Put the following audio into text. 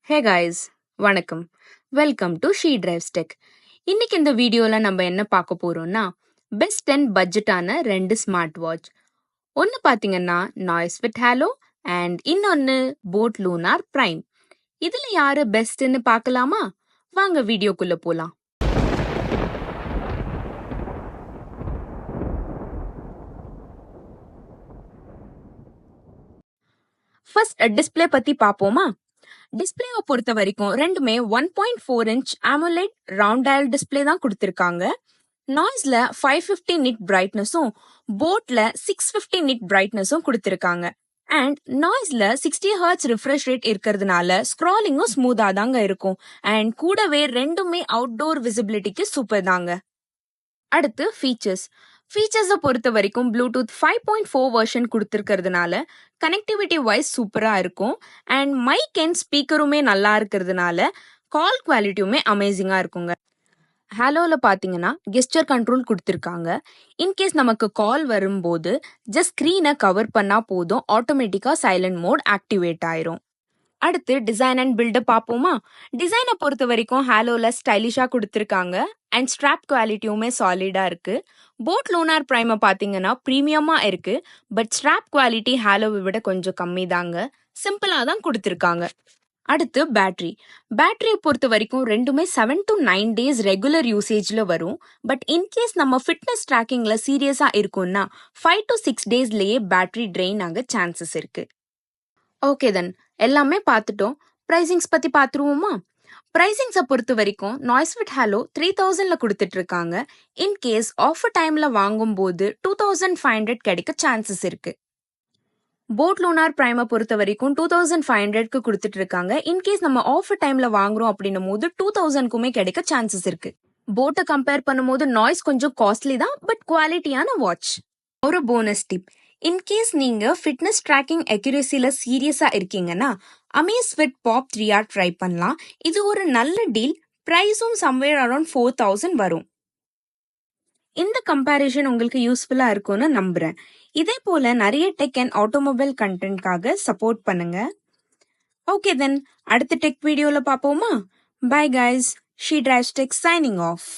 ஹே guys, வணக்கம். Welcome to she drives tech. இன்னைக்கு இந்த வீடியோல நம்ம என்ன பார்க்க போறோம்னா பெஸ்ட் அண்ட் பட்ஜெட்டான ரெண்டு ஸ்மார்ட் வாட்ச். ஒன்னு பாத்தீங்கன்னா நாய்ஸ்ஃபிட் ஹாலோ அண்ட் இன்னொன்னு போட் லூனார் பிரைம். இதுல யாரு பெஸ்ட்னு பார்க்கலாமா? வாங்க வீடியோக்குள்ள போலாம். ஃபர்ஸ்ட் டிஸ்ப்ளே பத்தி பாப்போமா? டிஸ்பிளேவை பொறுத்த வரைக்கும் ரெண்டுமே 1.4 inch AMOLED round dial display தான் கொடுத்திருக்காங்க. நாய்ஸ்ல 550 நிட் பிரைட்னஸும் போட்ல 650 நிட் பிரைட்னஸும் கொடுத்திருக்காங்க. அண்ட் நாய்ஸ்ல 60 ஹெர்ட்ஸ் ரிஃப்ரெஷ் ரேட் இருக்கிறதுனால ஸ்க்ராலிங்கும் ஸ்மூத்தா தாங்க இருக்கும். அண்ட் கூடவே ரெண்டுமே அவுட்டோர் விசிபிலிட்டிக்கு சூப்பர் தாங்க. அடுத்து ஃபீச்சர்ஸை பொறுத்த வரைக்கும் ப்ளூடூத் 5.4 வெர்ஷன் கொடுத்துருக்கிறதுனால கனெக்டிவிட்டி வைஸ் சூப்பராக இருக்கும். அண்ட் மைக் அண்ட் ஸ்பீக்கருமே நல்லா இருக்கிறதுனால கால் குவாலிட்டியுமே அமேசிங்காக இருக்குங்க. ஹாலோவில் பார்த்தீங்கன்னா கெஸ்டர் கண்ட்ரோல் கொடுத்துருக்காங்க. இன்கேஸ் நமக்கு கால் வரும்போது ஜஸ்ட் ஸ்க்ரீனை கவர் பண்ணால் போதும், ஆட்டோமேட்டிக்காக சைலண்ட் மோட் ஆக்டிவேட் ஆயிரும். அடுத்து டிசைன் அண்ட் பில்ட பார்ப்போமா? டிசைனை பொறுத்த வரைக்கும் ஹாலோல ஸ்டைலிஷா கொடுத்துருக்காங்க அண்ட் ஸ்ட்ராப் குவாலிட்டியுமே சாலிடா இருக்கு. போட் லூனார் பிரைமை பார்த்தீங்கன்னா ப்ரீமியமா இருக்கு, பட் ஸ்ட்ராப் குவாலிட்டி ஹாலோவை விட கொஞ்சம் கம்மி தாங்க. சிம்பிளா தான் கொடுத்துருக்காங்க. அடுத்து பேட்டரியை பொறுத்த வரைக்கும் ரெண்டுமே 7 to 9 days ரெகுலர் யூசேஜ்ல வரும். பட் இன்கேஸ் நம்ம ஃபிட்னஸ் ட்ராக்கிங்ல சீரியஸா இருக்கும்னா 5 to 6 daysலயே பேட்டரி ட்ரெயின் ஆக சான்சஸ் இருக்கு. ஓகே தென், எல்லாமே பார்த்துட்டோம். ப்ரைசிங்ஸ் பற்றி பார்த்துருவோமா? ப்ரைசிங்ஸை பொறுத்த வரைக்கும் நாய்ஸ்ஃபிட் ஹாலோ 3000ல கொடுத்துட்டு இருக்காங்க. இன்கேஸ் ஆஃபர் டைம்ல வாங்கும்போது 2500 கிடைக்க சான்சஸ் இருக்கு. போட் லூனார் பிரைமை பொறுத்த வரைக்கும் 2500க்கு கொடுத்துட்டு இருக்காங்க. இன்கேஸ் நம்ம ஆஃபர் டைம்ல வாங்குறோம் அப்படின்னும் போது 2000க்குமே கிடைக்க சான்சஸ் இருக்கு. போட்டை கம்பேர் பண்ணும்போது நாய்ஸ் கொஞ்சம் காஸ்ட்லி தான், பட் குவாலிட்டியான வாட்ச். ஒரு போனஸ் டிப், இன்கேஸ் நீங்க ஃபிட்னஸ் ட்ராக்கிங் அக்யூரேசில சீரியஸா இருக்கீங்கன்னா அமேஸ்ஃபிட் பாப் 3R ட்ரை பண்ணலாம். இது ஒரு நல்ல டீல். பிரைஸும் சம்வேர் அரௌண்ட் 4000 வரும். இந்த கம்பேரிஷன் உங்களுக்கு யூஸ்ஃபுல்லா இருக்கும்னு நம்புறேன். இதே போல நிறைய டெக் அண்ட் ஆட்டோமொபைல் கண்டென்ட்காக சப்போர்ட் பண்ணுங்க. ஓகே தென், அடுத்த டெக் வீடியோல பார்ப்போமா? Bye guys, she drives tech signing off.